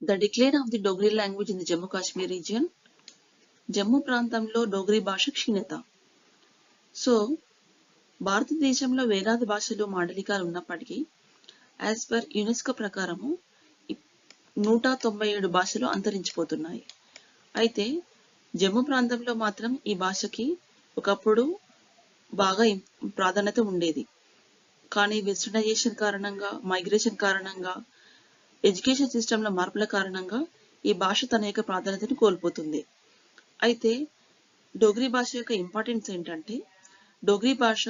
The decline of the Dogri language in the Jammu Kashmir region. Jammu ప్రాంతంలో డోగ్రీ భాష క్షీణత. So భారతదేశంలో వేలాది భాషలు మాండలికాలు ఉన్నప్పటికీ యాజ్ పర్ యునెస్కో ప్రకారము 197 భాషలు అంతరించిపోతున్నాయి. అయితే జమ్మూ ప్రాంతంలో మాత్రం ఈ భాషకి ఒకప్పుడు బాగా ప్రాధాన్యత ఉండేది. కానీ వెస్టర్నైజేషన్ కారణంగా, మైగ్రేషన్ కారణంగా, ఎడ్యుకేషన్ సిస్టంలో మార్పుల కారణంగా ఈ భాష తన యొక్క ప్రాధాన్యతను కోల్పోతుంది. అయితే డోగ్రీ భాష యొక్క ఇంపార్టెన్స్ ఏంటంటే, డోగ్రీ భాష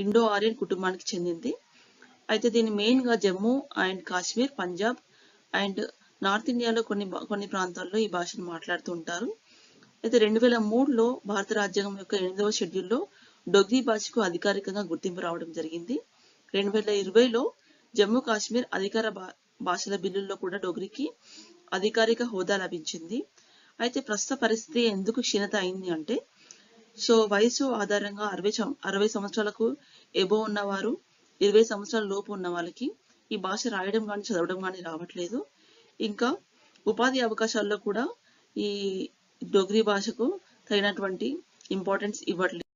ఇండో ఆర్యన్ కుటుంబానికి చెందింది. అయితే దీన్ని మెయిన్గా Jammu and Kashmir, Punjab and north ఇండియాలో కొన్ని ప్రాంతాల్లో ఈ భాషను మాట్లాడుతూ ఉంటారు. అయితే 2003లో భారత రాజ్యాంగం యొక్క 8వ షెడ్యూల్లో డోగ్రీ భాషకు అధికారికంగా గుర్తింపు రావడం జరిగింది. 2020లో జమ్మూ కాశ్మీర్ అధికార భాషల బిల్లుల్లో కూడా డోగ్రీకి అధికారిక హోదా లభించింది. అయితే ప్రస్తుత పరిస్థితి ఎందుకు క్షీణత అయింది అంటే, సో వయసు ఆధారంగా 60 సంవత్సరాలకు ఎబో ఉన్నవారు, 20 సంవత్సరాల లోపు ఉన్న వాళ్ళకి ఈ భాష రాయడం కానీ చదవడం కానీ రావట్లేదు. ఇంకా ఉపాధి అవకాశాల్లో కూడా ఈ డోగ్రీ భాషకు తగినటువంటి ఇంపార్టెన్స్ ఇవ్వట్లేదు.